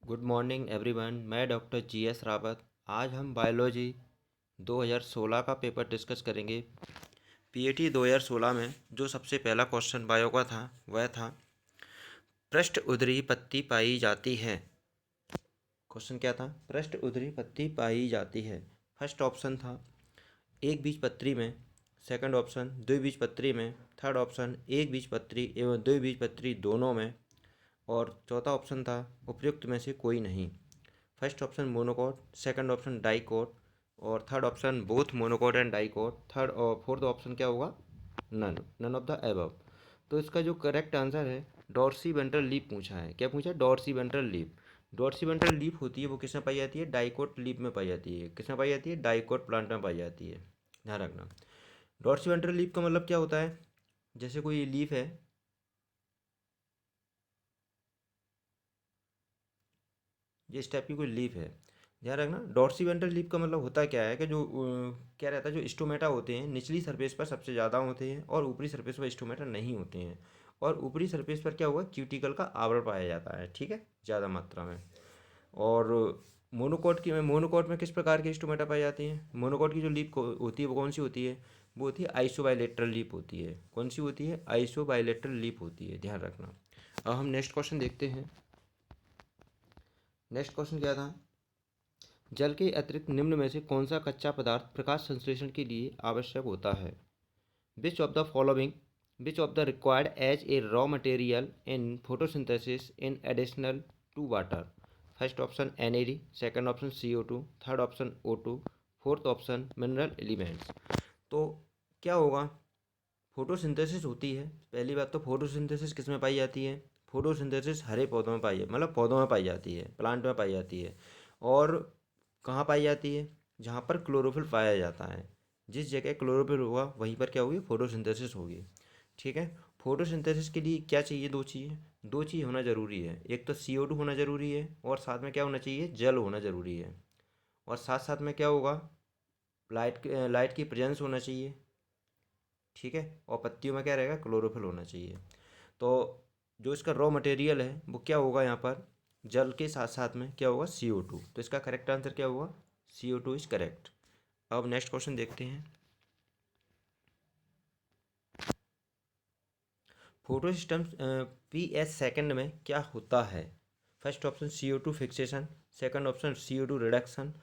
Good morning everyone. मैं doctor GS. Rawat. आज हम बायोलॉजी 2016 का पेपर डिस्कस करेंगे। पीएटी 2016 में जो सबसे पहला क्वेश्चन बायो का था वह था पृष्ठ उदरी पत्ती पाई जाती है। क्वेश्चन क्या था? पृष्ठ उदरी पत्ती पाई जाती है। फर्स्ट ऑप्शन था एक बीजपत्री में, सेकंड ऑप्शन द्विबीजपत्री में, थर्ड ऑप्शन एक बीजपत्री एवं द्विबीजपत्री दोनों में, और चौथा ऑप्शन था उपयुक्त में से कोई नहीं। First option monocot, second option dicot, और third option both monocot and dicot. Third और फोर्थ ऑप्शन क्या होगा? None of the above. तो इसका जो करेक्ट आंसर है डॉर्सी वेंट्रल लीफ पूछा है। क्या पूछा है? Dorsiventral leaf. Dorsiventral leaf होती है वो किसमें पाई जाती है? डाइकॉट लीफ में पाई जाती है। किसमें पाई जाती है? डाइकॉट प्लांट में पाई जाती है। ध्यान रखना। डॉर्सी वेंट्रल लीफ का मतलब क्या होता है? जैसे कोई लीफ है, ये इस टाइप की कोई लीफ है। ध्यान रखना। डॉर्सी वेंट्रल लीफ का मतलब होता क्या है कि जो क्या रहता है, जो स्टोमेटा होते हैं निचली सरफेस पर सबसे ज़्यादा होते हैं और ऊपरी सरफेस पर स्टोमेटा नहीं होते हैं। और ऊपरी सरफेस पर क्या हुआ? क्यूटिकल का आवरण पाया जाता है, ठीक है, ज़्यादा मात्रा में। और मोनोकोट में किस प्रकार की स्टोमेटा पाई जाती हैं? मोनोकोट की जो लीफ होती है वो कौन सी होती है? वो होती है आइसोबाइलेटरल लीफ होती है। कौन सी होती है? आइसोबाइलेटरल लीफ होती है। ध्यान रखना। अब हम नेक्स्ट क्वेश्चन देखते हैं। नेक्स्ट क्वेश्चन क्या था? जल के अतिरिक्त निम्न में से कौन सा कच्चा पदार्थ प्रकाश संश्लेषण के लिए आवश्यक होता है? Which of the following which of the required as a raw material in photosynthesis in additional to water? First option N, second option CO2, third option O2, fourth option mineral elements. तो क्या होगा? Photosynthesis होती है। पहली बात तो photosynthesis किस में पाई जाती है? फोटोसिंथेसिस हरे पौधों में पाई है, मतलब पौधों में पाई जाती है, प्लांट में पाई जाती है। और कहाँ पाई जाती है? जहाँ पर क्लोरोफिल पाया जाता है। जिस जगह क्लोरोफिल होगा वहीं पर क्या होगी? फोटोसिंथेसिस होगी। ठीक है। फोटोसिंथेसिस के लिए क्या चाहिए? दो चीज़ होना ज़रूरी है। एक तो CO2 होना ज़रूरी है और साथ में क्या होना चाहिए? जल होना ज़रूरी है। और साथ साथ में क्या होगा? लाइट की प्रेजेंस होना चाहिए। ठीक है। और पत्तियों में क्या रहेगा? क्लोरोफिल होना चाहिए। तो जो इसका रॉ मटेरियल है वो क्या होगा? यहाँ पर जल के साथ साथ में क्या होगा? CO2। तो इसका करेक्ट आंसर क्या होगा? CO2 is correct. अब नेक्स्ट क्वेश्चन देखते हैं। फोटो सिस्टम PS सेकंड में क्या होता है? First option CO2 fixation, second option CO2 reduction,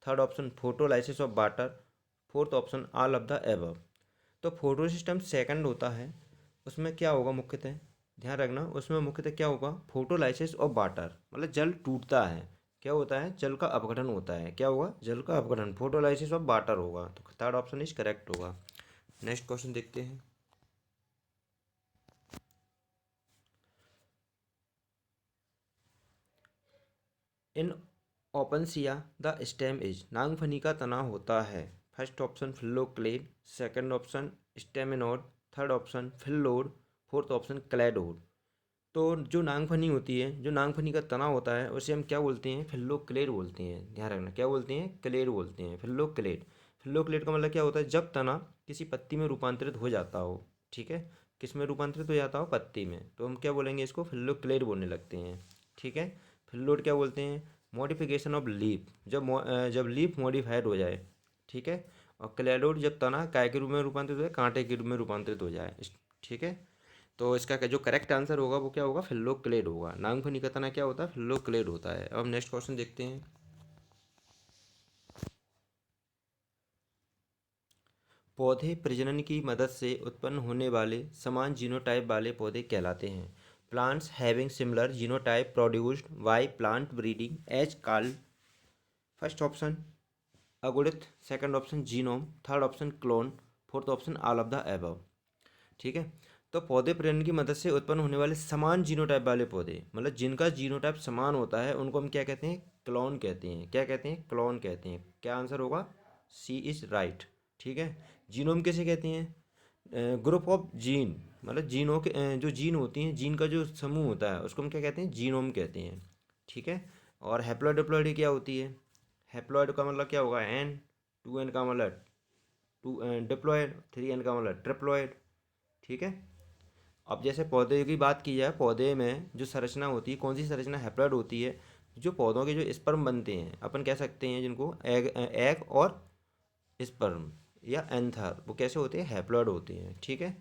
third option photolysis of water, fourth option all of the above. तो फोटो सिस्टम सेकंड होता है, उसमें क्या होगा मुख्यतः? ध्यान रखना, उसमें मुख्यतः क्या होगा? फोटोलाइसिस ऑफ वाटर, मतलब जल टूटता है। क्या होता है? जल का अपघटन होता है। क्या होगा? जल का अपघटन, फोटोलाइसिस ऑफ वाटर होगा। तो थर्ड ऑप्शन इज करेक्ट होगा। नेक्स्ट क्वेश्चन देखते हैं। In Opuntia the stem is, नांगफनी का तना होता है। First option phylloclade, second option staminode, third option phyllode, fourth option cladode. तो जो नांगफनी होती है, जो नांगफनी का तना होता है उसे हम क्या बोलते हैं? फिल्लोक्लेड बोलते हैं। ध्यान रखना, क्या बोलते हैं? क्लेड बोलते हैं, फिल्लोक्लेड। फिल्लोक्लेड का मतलब क्या होता है? जब तना किसी पत्ती में रूपांतरित हो जाता हो। ठीक है। किस में रूपांतरित हो जाता हो? पत्ती में। तो हम क्या बोलेंगे? इसको फिल्लोक्लेड बोलने लगते हैं। ठीक है। फिल्लोड क्या बोलते हैं? मॉडिफिकेशन ऑफ लीफ, जब लीफ मॉडिफाइड हो जाए। ठीक है। और क्लेडोड जब तना काय के रूप में रूपांतरित हो जाए? कांटे के रूप में रूपांतरित हो जाए। ठीक है। तो इसका जो करेक्ट आंसर होगा वो क्या होगा? फिल्लोक्लेड होगा। नांगफनी का तना क्या होता है? फिल्लोक्लेड होता है। अब नेक्स्ट क्वेश्चन देखते हैं। पौधे प्रजनन की मदद से उत्पन्न होने वाले समान जीनोटाइप वाले पौधे कहलाते हैं। Plants having similar genotype produced by plant breeding as called. First option अगुणित, second option genome, third option clone, fourth option all of the above. ठीक है। तो पौधे प्रजनन की मदद से उत्पन्न होने वाले समान जीनोटाइप वाले पौधे, मतलब जिनका जीनोटाइप समान होता है, उनको हम क्या कहते हैं? क्लोन कहते हैं। क्या कहते हैं? क्लोन कहते हैं। क्या आंसर होगा? C is right. ठीक है। जीनोम किसे कहते हैं? ग्रुप ऑफ जीन, मतलब जीनों के जो जीन होती हैं, जीन का जो समूह होता है उसको हम क्या कहते हैं? जीनोम कहते हैं। ठीक है। और हैप्लॉइड डिप्लॉइड क्या होती है? हैप्लॉइड का मतलब क्या होगा? N, 2N का मतलब टू डिप्लॉयड, 3N का मतलब ट्रिप्लॉयड। ठीक है। अब जैसे पौधे की बात की जाए, पौधे में जो संरचना होती है, कौन सी संरचना हैप्लॉइड होती है? जो पौधों के जो स्पर्म बनते हैं अपन कह सकते हैं जिनको एग एग और स्पर्म या एंथर, वो कैसे होते हैं, हैप्लॉइड होते हैं। ठीक है।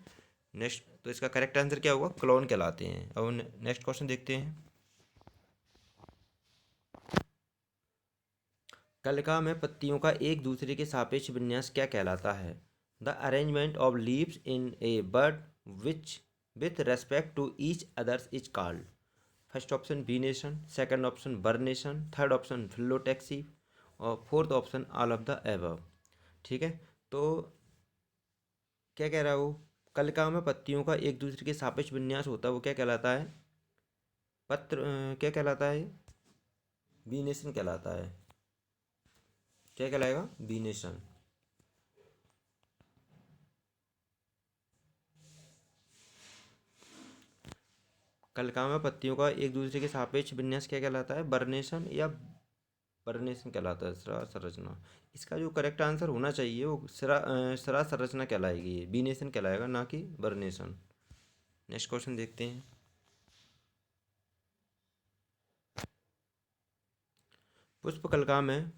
नेक्स्ट, तो इसका करेक्ट आंसर क्या होगा, क्लोन कहलाते हैं। अब नेक्स्ट क्वेश्चन देखते हैं। कलिका में पत्तियों का एक दूसरे के सापेक्ष विन्यास क्या कहलाता है? The arrangement of leaves in a bud which with respect to each others is called. First option venation, second option vernation, third option phyllotaxy और fourth option all of the above. ठीक है। तो क्या कह रहा है वो, कलिका में पत्तियों का एक दूसरे के सापेक्ष विन्यास होता है, वो क्या कहलाता है, क्या कहलाता है, वीनेशन कहलाता है। क्या कहलाएगा, वीनेशन। कलिका में पत्तियों का एक दूसरे के सापेक्ष विन्यास क्या कहलाता है, बर्नेशन या बर्नेशन कहलाता है, सरा संरचना। इसका जो करेक्ट आंसर होना चाहिए वो सरा संरचना कहलाएगी, वीनेशन कहलाएगा, ना कि बर्नेशन। नेक्स्ट क्वेश्चन देखते हैं। पुष्पकलिका में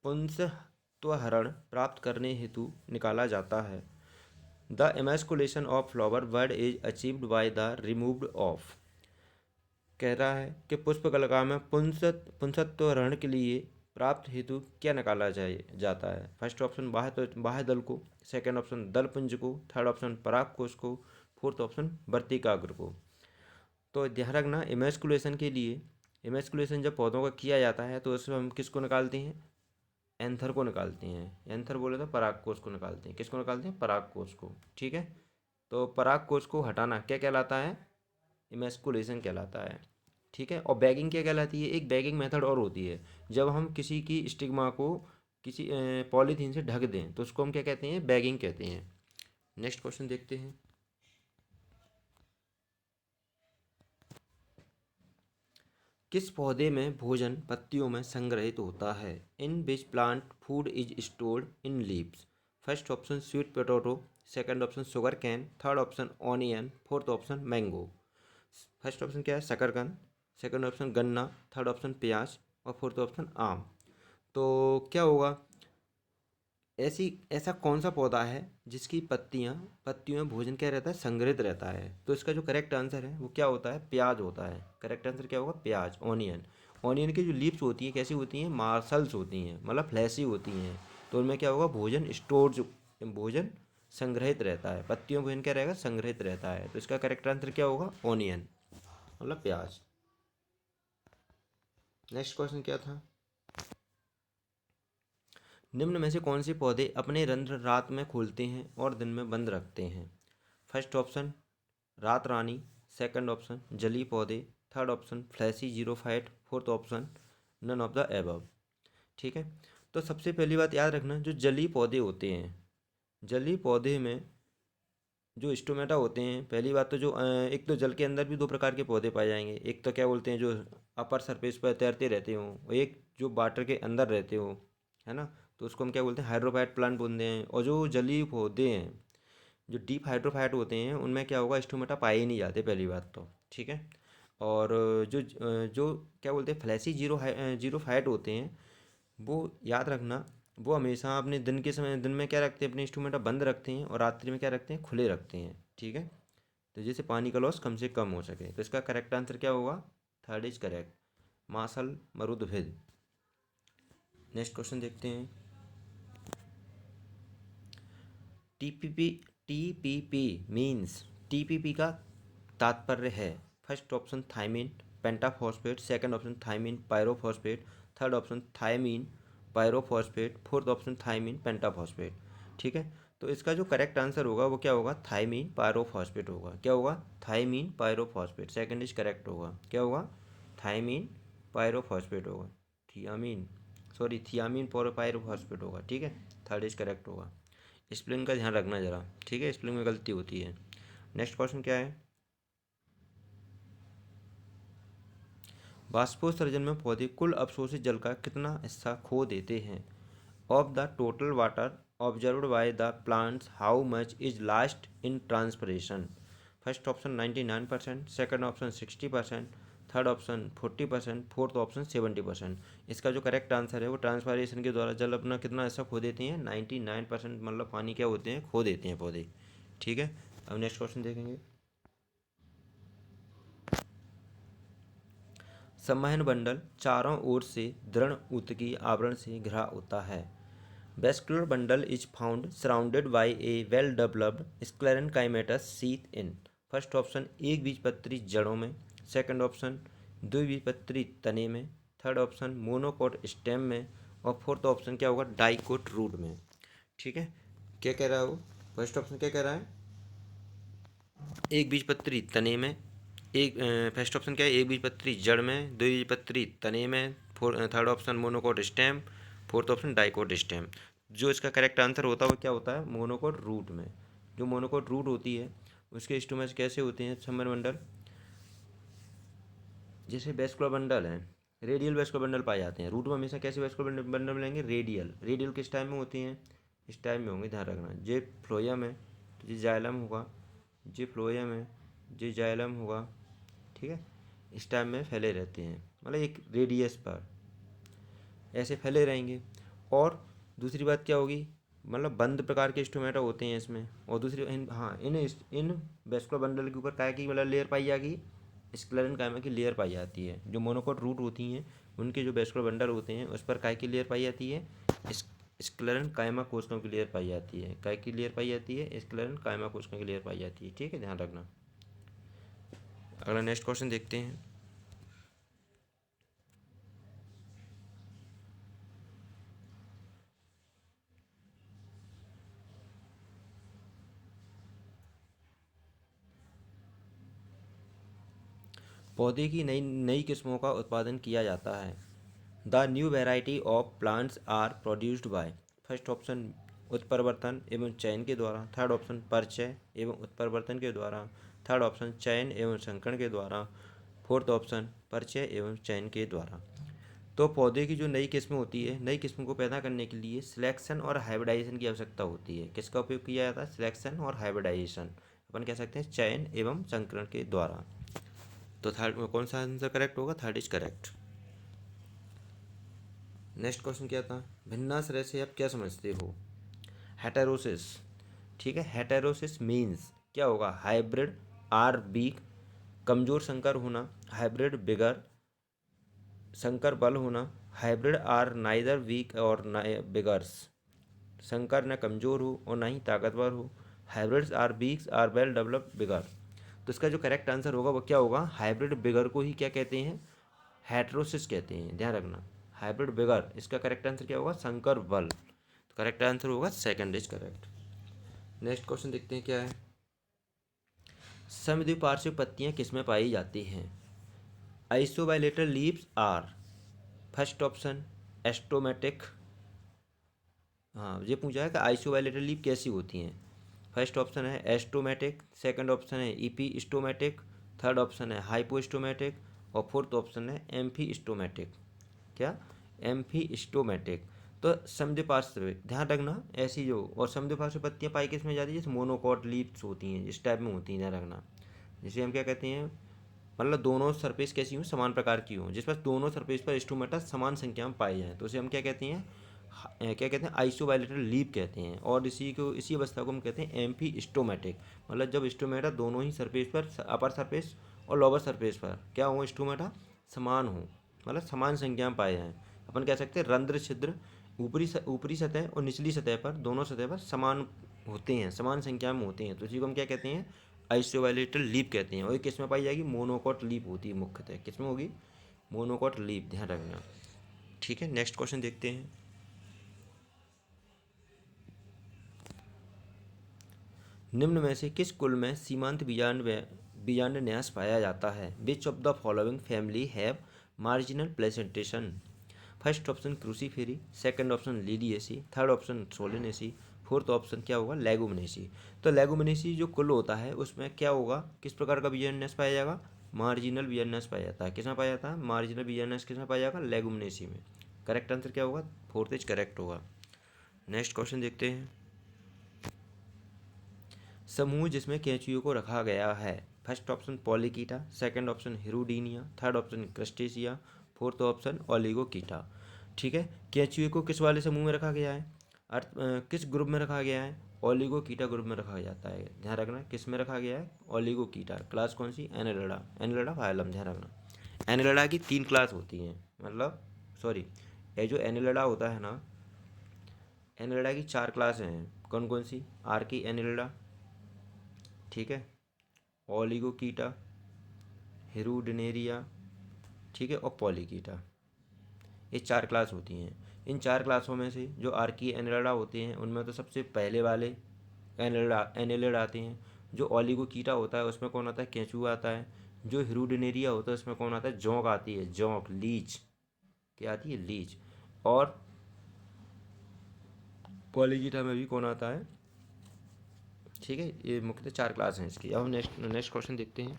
पुंसत्वहरण प्राप्त करने हेतु निकाला जाता है। The emasculation of flower bud is achieved by the removed of. कह रहा है कि पुष्पकलिका में पुंसत्वहरण के लिए प्राप्त हेतु क्या निकाला जाए जाता है। फर्स्ट ऑप्शन बाह्य दल को, सेकंड ऑप्शन दल पुंज को, थर्ड ऑप्शन परागकोश को, फोर्थ ऑप्शन वर्तिकाग्र को। तो ध्यान रखना, इमेस्कुलेशन के लिए, इमेस्कुलेशन जब पौधों का किया जाता है तो उसमें हम किसको निकालते हैं, एंथर को निकालते हैं। एंथर बोले तो परागकोश को निकालते हैं। किसको निकालते हैं, परागकोश को। ठीक है। तो परागकोश को हटाना क्या कहलाता है, इमेस्कुलेशन कहलाता है। ठीक है। और बैगिंग क्या कहलाती है, एक बैगिंग मेथड और होती है, जब हम किसी की स्टिग्मा को किसी पॉलीथीन से ढक दें तो उसको हम क्या कहते हैं, बैगिंग कहते हैं। नेक्स्ट क्वेश्चन देखते हैं। किस पौधे में भोजन पत्तियों में संग्रहित होता है? In which plant food is stored in leaves. First option sweet potato, second option sugar cane, third option onion, fourth option mango. First option क्या है, शकरकंद, सेकंड ऑप्शन गन्ना, थर्ड ऑप्शन प्याज और फोर्थ ऑप्शन आम। तो क्या होगा, ऐसी ऐसा कौन सा पौधा है जिसकी पत्तियों में भोजन क्या रहता है, संग्रहित रहता है? तो इसका जो करेक्ट आंसर है वो क्या होता है, प्याज होता है। करेक्ट आंसर क्या होगा, प्याज, ऑनियन। ऑनियन की जो लीव्स होती हैं कैसी होती हैं, मार्सल्स होती हैं, मतलब फ्लैशी होती हैं। तो उनमें क्या होगा, भोजन स्टोर, जो भोजन संग्रहित रहता है, पत्तियों में भोजन क्या रहेगा, संग्रहित रहता है। तो इसका करेक्ट आंसर क्या होगा, ऑनियन, मतलब प्याज। नेक्स्ट क्वेश्चन क्या था, निम्न में से कौन से पौधे अपने रंध्र रात में खोलते हैं और दिन में बंद रखते हैं? फर्स्ट ऑप्शन रात रानी, सेकंड ऑप्शन जलीय पौधे, थर्ड ऑप्शन फ्लैसी xerophyte, fourth option none of the above. ठीक है। तो सबसे पहली बात याद रखना, जो जलीय पौधे होते हैं, जलीय पौधे में जो स्टोमेटा होते हैं, पहली बात तो जो एक तो जल के अंदर भी दो प्रकार के पौधे पाए जाएंगे। एक तो क्या बोलते हैं, जो अपर सरफेस पर तैरते रहते हों, और एक जो वाटर के अंदर रहते हो, है ना, तो उसको हम क्या बोलते हैं, हाइड्रोफाइट प्लांट बोलते हैं। और जो जलीय पौधे हैं, जो डीप हाइड्रोफाइट होते हैं, उनमें क्या होगा, स्टोमेटा पाए ही नहीं जाते, पहली बात तो। ठीक है। और जो क्या बोलते हैं, फ्लैसी जीरोफाइट होते हैं, वो याद रखना, वो हमेशा अपने दिन के समय, दिन में क्या रखते हैं, अपने इंस्ट्रूमेंट बंद रखते हैं, और रात्रि में क्या रखते हैं, खुले रखते हैं। ठीक है। तो जैसे पानी का लॉस कम से कम हो सके। तो इसका करेक्ट आंसर क्या होगा, थर्ड इज करेक्ट, मासल मरुदभिद। नेक्स्ट क्वेश्चन देखते हैं। टीपीपी टीपीपी मीन्स, टीपीपी का तात्पर्य है। First option thiamine pentaphosphate, second option thiamine pyrophosphate, third option thiamine pyrophosphate, fourth option thiamine pentaphosphate. ठीक है। तो इसका जो करेक्ट आंसर होगा वो क्या होगा, थायमीन पायरोफॉस्फेट होगा। क्या होगा, thiamine pyrophosphate, second is correct होगा। क्या होगा, थायमीन पायरोफॉस्फेट होगा, थियामीन, सॉरी थियामीन पायरोफॉस्फेट होगा। ठीक है। थर्ड इज करेक्ट होगा। स्पेलिंग का ध्यान रखना ज़रा। ठीक है, स्पेलिंग में गलती होती है। नेक्स्ट क्वेश्चन क्या है, वाष्पोत्सर्जन में पौधे कुल अवशोषित जल का कितना हिस्सा खो देते हैं? Of the total water observed by the plants how much is last in transpiration. First option 99%, second option 60%, third option 40%, fourth option 70%। इसका जो करेक्ट आंसर है वो ट्रांसपायरेशन के द्वारा जल अपना कितना ऐसा खो देते हैं, 99% मतलब पानी क्या होते हैं, खो देते हैं पौधे। ठीक है, अब नेक्स्ट क्वेश्चन देखेंगे। संवहन बंडल चारों ओर से दृढ़ ऊतकी आवरण से घिरा होता है। Vascular bundle is found surrounded by a well developed sclerenchymatous sheath in. First option एक बीजपत्री जड़ों में, सेकंड ऑप्शन द्विबीजपत्री तने में, थर्ड ऑप्शन मोनोकोट स्टेम में, और फोर्थ ऑप्शन क्या होगा, डाइकोट रूट में। ठीक है, क्या कह रहा है वो, फर्स्ट ऑप्शन क्या कह रहा है, एक बीजपत्री तने में, एक फर्स्ट ऑप्शन क्या है, एक बीजपत्री जड़ में, द्विबीजपत्री तने में, third option monocot stem, fourth option dicot stem. जो इसका करेक्ट आंसर होता है वो क्या होता है, मोनोकोट रूट में। जो मोनोकोट रूट होती है उसके स्टोमेज कैसे होते हैं, संवहन बंडल, जैसे वेस्कुलर बंडल है, रेडियल वेस्कुलर बंडल पाए जाते हैं। रूट में हमेशा कैसे वेस्कुलर बंडल मिलेंगे, रेडियल। रेडियल किस टाइम में होती हैं, इस टाइम में होंगे, ध्यान रखना। जे फ्लोयम है तो जे जाइलम होगा, जे फ्लोयम है जे जाइलम होगा। ठीक है, इस टाइम में फैले रहते हैं, मतलब एक रेडियस पर ऐसे फैले रहेंगे। और दूसरी बात क्या होगी, मतलब बंद प्रकार के स्टोमेटा होते हैं इसमें। और दूसरी इन वेस्कुलर बंडल के ऊपर काय की मतलब लेयर पाई जाएगी, स्क्लेरन कायमा की लेयर पाई जाती है। जो मोनोकोट रूट होती हैं उनके जो वेस्कुलर बंडल होते हैं उस पर काय की लेयर पाई जाती है, स्क्लेरन कायमा कोशिकाओं की लेयर पाई जाती है। काय की लेयर पाई जाती है, स्क्लेरन कायमा कोशिकाओं की लेयर पाई जाती है। ठीक है, ध्यान रखना। अगला नेक्स्ट क्वेश्चन देखते हैं। पौधे की नई नई किस्मों का उत्पादन किया जाता है। The new variety of plants are produced by. First option उत्परिवर्तन एवं चयन के द्वारा, थर्ड ऑप्शन परिचय एवं उत्परिवर्तन के द्वारा, थर्ड ऑप्शन चयन एवं संकरण के द्वारा, फोर्थ ऑप्शन परिचय एवं चयन के द्वारा। तो पौधे की जो नई किस्म होती है, नई किस्म को पैदा करने के लिए सिलेक्शन और हाइब्रिडाइजेशन की आवश्यकता होती है। किसका उपयोग किया जाता है, सिलेक्शन और हाइब्रिडाइजेशन, अपन कह सकते हैं चयन एवं संकरण के द्वारा। तो थर्ड कौन सा आंसर करेक्ट होगा, third is correct. Next question क्या था, भिन्नाश्रय से आप क्या समझते हो, हेटेरोसिस। ठीक है, हेटेरोसिस मीन्स क्या होगा, हाइब्रिड आर वीक, कमजोर संकर होना, हाइब्रिड बिगर संकर बल होना, हाइब्रिड आर नाइदर वीक और बिगर्स, संकर न कमजोर हो और ना ही ताकतवर हो, hybrids are weaks are well developed vigour. तो इसका जो करेक्ट आंसर होगा वो क्या होगा, हाइब्रिड बिगर को ही क्या कहते हैं, हेटेरोसिस कहते हैं, ध्यान रखना। हाइब्रिड बिगर, इसका करेक्ट आंसर क्या होगा, संकर बल। तो करेक्ट आंसर होगा second is correct. Next question देखते हैं क्या है, समद्विपार्श्विक पत्तियां किसमें पाई जाती हैं। आइसोबाइलेटरल लीव्स आर, फर्स्ट ऑप्शन एस्टोमेटिक। हाँ, ये पूछा है कि आइसोबाइलेटरल लीव कैसी होती हैं। फर्स्ट ऑप्शन है एस्टोमेटिक, सेकंड ऑप्शन है इपीस्टोमेटिक, थर्ड ऑप्शन है हाइपोस्टोमेटिक, और फोर्थ ऑप्शन है एम्फीस्टोमेटिक। क्या, एम्फीस्टोमेटिक। तो समद्विपार्श्विक, ध्यान रखना ऐसी जो, और समद्विपार्श्विक पत्तियां पाई किसमें जाती है, जैसे मोनोकॉट लीव्स होती हैं, इस टाइप में होती हैं, ध्यान रखना। जिसे हम क्या कहते हैं, मतलब दोनों सरफेस कैसी हों, समान प्रकार की हों, जिस पर दोनों सरफेस पर स्टोमेटा समान संख्या में पाए जाएँ, तो उसे हम क्या कहते हैं, क्या कहते हैं, आइसोबाइलेटरल लीव कहते हैं। और इसी अवस्था को हम कहते हैं एम्फीस्टोमेटिक, मतलब जब स्टोमेटा दोनों ही सरफेस पर, अपर सरफेस और लोअर सरफेस पर क्या हो, स्टोमेटा समान हो, मतलब समान संख्या में पाए जाएँ। अपन कह सकते हैं रंध्र छिद्र ऊपरी सतह और निचली सतह पर, दोनों सतह पर समान होते हैं, समान संख्या में होते हैं, तो इसी को हम क्या कहते हैं, आइसोबाइलेटरल लीफ कहते हैं। और ये किस में पाई जाएगी, मोनोकॉट लीफ होती है मुख्यतः, किस में होगी, मोनोकॉट लीफ, ध्यान रखना। ठीक है, नेक्स्ट क्वेश्चन देखते हैं। निम्न में से किस कुल में सीमांत बीजांडन्यास पाया जाता है, which of the following family have marginal placentation. First option Cruciferae, second option Liliaceae, third option Solanaceae, fourth option क्या होगा, लेगुमिनेसी। तो लेगुमिनेसी जो कुल होता है उसमें क्या होगा, किस प्रकार का बीजांडन्यास पाया जाएगा, मार्जिनल बीजांडन्यास पाया जाता है। किसमें पाया जाता है, मार्जिनल बीजांडन्यास किसमें पाया जाएगा, लेगुमिनेसी में। करेक्ट आंसर क्या होगा, फोर्थ इज करेक्ट होगा। नेक्स्ट क्वेश्चन देखते हैं, समूह जिसमें कैंचियों को रखा गया है। First option polychaeta, second option hirudinea, third option crustacea, fourth option oligochaeta. ठीक है, केंचुए को किस वाले समूह में रखा गया है? किस ग्रुप में रखा गया है? ओलिगोकीटा ग्रुप में रखा जाता है। ध्यान रखना किस में रखा गया है? ओलिगोकीटा। क्लास कौन सी? एनेलिडा। Annelida phylum. ध्यान रखना एनेलिडा की 3 क्लास होती हैं, मतलब सॉरी, ये जो एनेलिडा होता है ना, एनेलिडा की 4 क्लास हैं। कौन कौन सी? आर्की एनेलिडा, ठीक है, ओलिगोकीटा, हिरुडिनेरिया, ठीक है, और पॉलीकीटा। ये 4 क्लास होती हैं। इन 4 क्लासों में से जो आर्की एनेलिडा होते हैं उनमें तो सबसे पहले वाले एनेलिड आते हैं। जो ओलिगोकीटा होता है उसमें कौन आता है? केंचुआ आता है। जो हिरुडिनेरिया होता है उसमें कौन आता है? जोंक आती है, जोंक, लीच। क्या आती है? लीच। और पॉलीकीटा में भी कौन आता है? ठीक है, ये मुख्यतः 4 क्लास हैं इसकी। अब हम नेक्स्ट नेक्स्ट क्वेश्चन देखते हैं।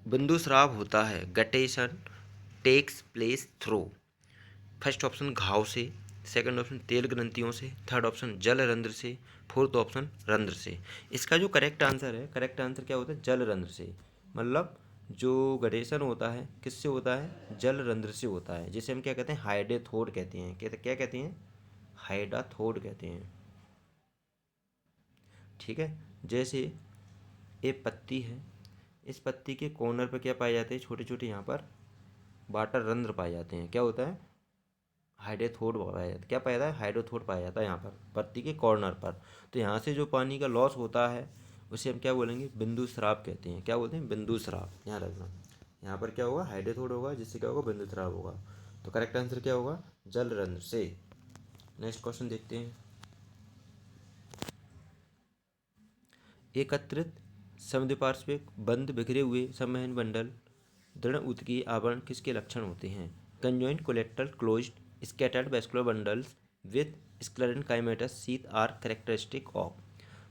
बिंदु स्राव होता है, guttation takes place through. First option घाव से, सेकंड ऑप्शन तेल ग्रंथियों से, थर्ड ऑप्शन जल रंध्र से, फोर्थ ऑप्शन रंध्र से। इसका जो करेक्ट आंसर है, करेक्ट आंसर क्या होता है? जल रंध्र से। मतलब जो गडेशन होता है किससे होता है? जल रंध्र से होता है, जिसे हम क्या कहते हैं? हाइडेथोड कहते हैं। क्या कहते हैं? हाइडाथोड कहते हैं। ठीक है, जैसे एक पत्ती है, इस पत्ती के कॉर्नर पर क्या पाए जाते हैं? छोटे छोटे यहाँ पर वाटर रंध्र पाए जाते हैं। क्या होता है? हाइड्रोथोड पाया जाता है। क्या पाया जाता है? हाइड्रोथोड पाया जाता है यहाँ पर पत्ती के कॉर्नर पर। तो यहाँ से जो पानी का लॉस होता है उसे हम क्या बोलेंगे? बिंदु स्राव कहते हैं। क्या बोलते हैं? बिंदु स्राव। ध्यान रखना यहाँ पर क्या होगा? हाइड्रोथोड होगा, जिससे क्या होगा? बिंदु स्राव होगा। तो करेक्ट आंसर क्या होगा? जल रंध्र से। नेक्स्ट क्वेश्चन देखते हैं। एकत्रित समद्विपार्श्विक बंद बिखरे हुए संवहन मंडल दृढ़ ऊतकीय आवरण किसके लक्षण होते हैं? Conjoint collateral closed scattered vascular bundles with sclerenchymatous sheath are characteristic of.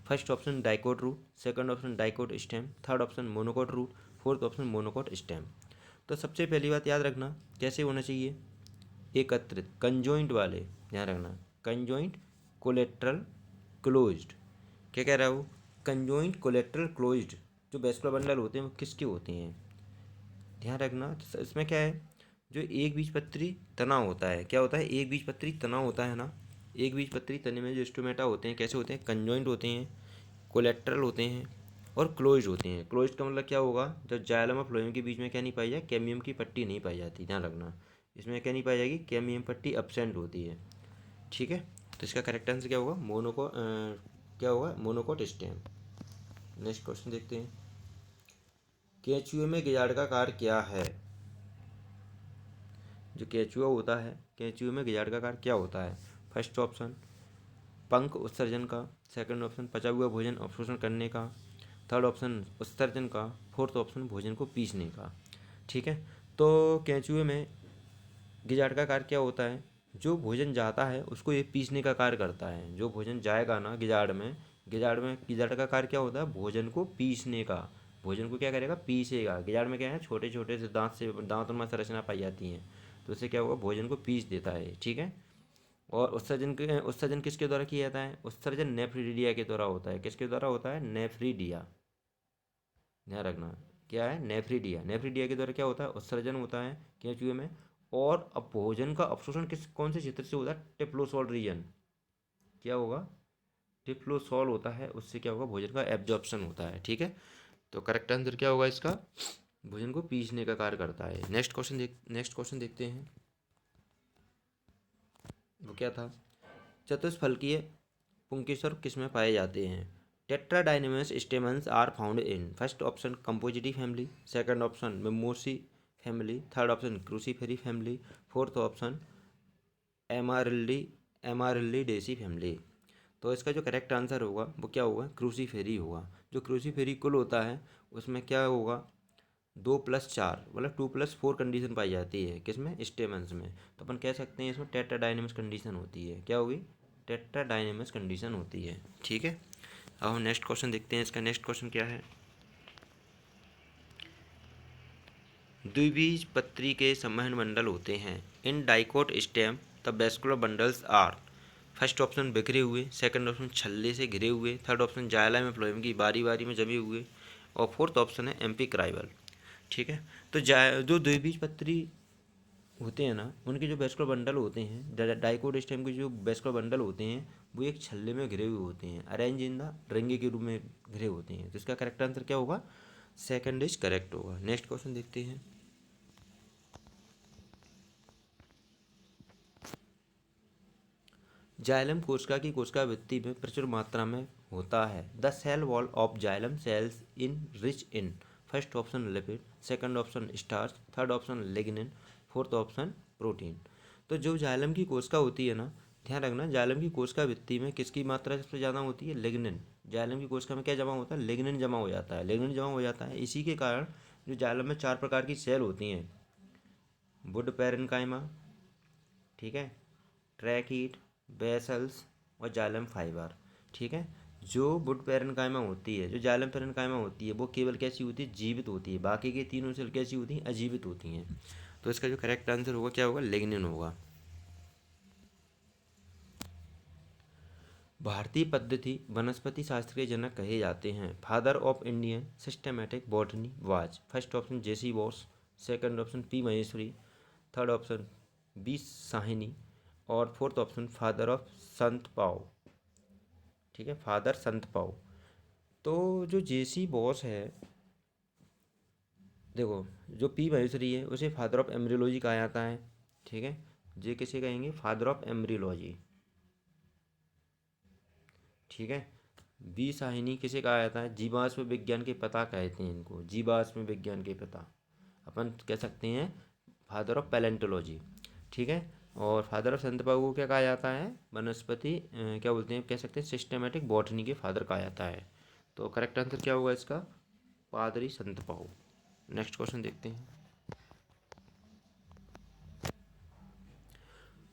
First option dicot root, second option dicot stem, third option monocot root, fourth option monocot stem. तो सबसे पहली बात याद रखना कैसे होना चाहिए? एकत्रित, कंजॉइंट वाले। ध्यान रखना कंजॉइंट कोलेट्रल क्लोज्ड। क्या कह रहा है वो? कंजॉइंट कोलेट्रल क्लोज्ड जो वैस्कुलर बंडल होते हैं वो किसके होते हैं? ध्यान रखना इसमें क्या है? जो एक बीजपत्री तना होता है, क्या होता है? एक बीजपत्री तना होता है ना। एक बीजपत्री तने में जो स्टोमेटा होते हैं कैसे होते हैं? कंजॉइंट होते हैं, कोलेट्रल होते हैं और क्लोज्ड होते हैं। क्लोज्ड का मतलब क्या होगा? जब जाइलम और फ्लोएम के बीच में क्या नहीं पाई जाए? कैम्बियम की पट्टी नहीं पाई जाती। ध्यान रखना इसमें क्या नहीं पाई जाएगी? कैम्बियम पट्टी एब्सेंट होती है। ठीक है, तो इसका करेक्ट आंसर क्या होगा? क्या होगा? Monocot stem. नेक्स्ट क्वेश्चन देखते हैं। केंचुए में गिजाड़ का कार्य क्या है? जो केंचुआ होता है, केंचुए में गिजाड़ का कार्य क्या होता है? फर्स्ट ऑप्शन पंख उत्सर्जन का, सेकंड ऑप्शन पचा हुआ भोजन अवशोषण करने का, थर्ड ऑप्शन उत्सर्जन का, फोर्थ ऑप्शन भोजन को पीसने का। ठीक है, तो केंचुए में गिजाड़ का कार्य क्या होता है? जो भोजन जाता है उसको ये पीसने का कार्य करता है। जो भोजन जाएगा ना गिजाड़ में, गिजाड़ का कार्य क्या होता है? भोजन को पीसने का। भोजन को क्या करेगा? पीसेगा। गिजाड़ में क्या है? छोटे छोटे से दांतों में संरचना पाई जाती हैं, तो उससे क्या होगा? भोजन को पीस देता है। ठीक है, और उत्सर्जन किसके द्वारा किया जाता है? उत्सर्जन नेफ्रिडिया के द्वारा होता है। किसके द्वारा होता है? नेफ्रिडिया। ध्यान रखना क्या है? नेफ्रिडिया। नेफ्रिडिया के द्वारा क्या होता है? उत्सर्जन होता है केंचुए में। और अब भोजन का अवशोषण कौन से क्षेत्र से होता है? टिप्लोसॉल रीजन। क्या होगा? टिप्लोसॉल होता है, उससे क्या होगा? भोजन का एब्जॉर्प्शन होता है। ठीक है, तो करेक्ट आंसर क्या होगा इसका? भोजन को पीसने का कार्य करता है। नेक्स्ट क्वेश्चन देखते हैं। वो क्या था? चतुष्फलकीय पुंकेसर किस में पाए जाते हैं? Tetradynamous stamens are found in first option compositae family, second option mimosae family, third option cruciferae family, fourth option amaryllidae amaryllidaceae family. तो इसका जो करेक्ट आंसर होगा वो क्या होगा? क्रूसीफेरी होगा। जो क्रूसीफेरी कुल होता है उसमें क्या होगा? 2+4 मतलब 2+4 कंडीशन पाई जाती है। किसमें? स्टेमन्स में। तो अपन कह सकते हैं इसमें टेट्राडाइनमस कंडीशन होती है। क्या होगी? टेट्राडाइनमस कंडीशन होती है। ठीक है, अब हम नेक्स्ट क्वेश्चन देखते हैं। इसका नेक्स्ट क्वेश्चन क्या है? द्विबीजपत्री के संवहन मंडल होते हैं। In dicot stem the vascular bundles are. First option बिखरे हुए, सेकंड ऑप्शन छल्ले से घिरे हुए, थर्ड ऑप्शन जाइलम एफ्लोएम की बारी बारी में जमे हुए, और फोर्थ ऑप्शन है एम्पिक्राइवल। ठीक है, तो जो द्विबीजपत्री होते हैं ना, उनके जो वेस्कुलर बंडल होते हैं, डाइकोटिस्टम के जो वेस्कुलर बंडल होते हैं, वो एक छल्ले में घिरे हुए होते हैं, अरेंज इन द रिंग के रूप में घिरे होते हैं। तो इसका करेक्ट आंसर क्या होगा? सेकंड इज करेक्ट होगा। नेक्स्ट क्वेश्चन देखते हैं। जाइलम कोशिका की कोशिका भित्ति में प्रचुर मात्रा में होता है। The cell wall of xylem cells in rich in, first option lipid, second option starch, third option lignin, fourth option protein. तो जो जाइलम की कोशिका होती है ना, ध्यान रखना, जाइलम की कोशिका भित्ति में किसकी मात्रा सबसे ज़्यादा होती है? लिग्निन। जाइलम की कोशिका में क्या जमा होता है? लिग्निन जमा हो जाता है। लिग्निन जमा हो जाता है, इसी के कारण जो जाइलम में 4 प्रकार की सेल होती हैं, वुड पैरेन्काइमा, ठीक है, ट्रैकीट, बेसल्स और जाइलम फाइबर। ठीक है, जो वुड पैरेन्काइमा होती है, जो जाइलम पैरेन्काइमा होती है, वो केवल कैसी होती है? जीवित होती है। बाकी के तीनों सेल कैसी होती हैं? अजीवित होती हैं। तो इसका जो करेक्ट आंसर होगा क्या होगा? लिग्निन होगा। भारतीय पद्धति वनस्पति शास्त्र के जनक कहे जाते हैं। Father of Indian systematic botany was, first option J C Bose, second option P Maheshwari, third option B Sahni, और फोर्थ ऑप्शन फादर ऑफ संत पाओ। ठीक है, फादर संत पाओ। तो जो जेसी बॉस है, देखो, जो पी महेश्वरी है उसे फादर ऑफ एम्ब्रियोलॉजी कहा जाता है। ठीक है, जे किसे कहेंगे? Father of embryology. ठीक है, बी साहिनी किसे कहा जाता है? जीवाश्म विज्ञान के पिता कहते हैं इनको, जीवाश्म विज्ञान के पिता अपन कह सकते हैं, फादर ऑफ पैलेंटोलॉजी। ठीक है, और फादर ऑफ संतपाऊ को क्या कहा जाता है? वनस्पति क्या बोलते हैं, कह सकते हैं सिस्टेमेटिक बॉटनी के फादर कहा जाता है। तो करेक्ट आंसर क्या होगा इसका? पादरी संतपाऊ। नेक्स्ट क्वेश्चन देखते हैं।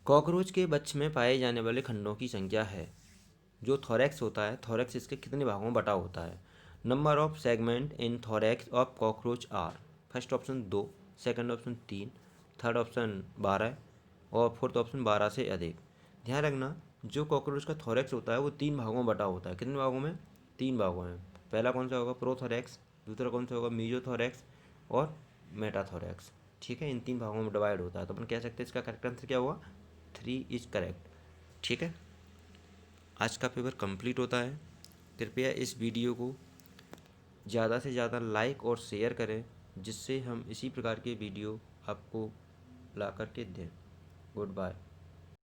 कॉकरोच के बच्चे में पाए जाने वाले खंडों की संख्या है। जो थोरैक्स होता है, थोरैक्स इसके कितने भागों में बटा होता है? Number of segment in thorax of cockroach are, first option 2, second option 3, third option 12, और फोर्थ ऑप्शन 12 से अधिक। ध्यान रखना, जो कॉकरोच का थोरैक्स होता है वो 3 भागों में बटा होता है। कितने भागों में? 3 भागों में। पहला कौन सा होगा? प्रोथोरैक्स, दूसरा कौन सा होगा? मीजोथोरैक्स, और मेटाथोरैक्स। ठीक है, इन 3 भागों में डिवाइड होता है। तो अपन कह सकते हैं इसका करेक्ट आंसर क्या होगा? 3 इज करेक्ट। ठीक है, आज का पेपर कंप्लीट होता है। कृपया इस वीडियो को ज़्यादा से ज़्यादा लाइक और शेयर करें, जिससे हम इसी प्रकार के वीडियो आपको ला कर के दें। Good bye.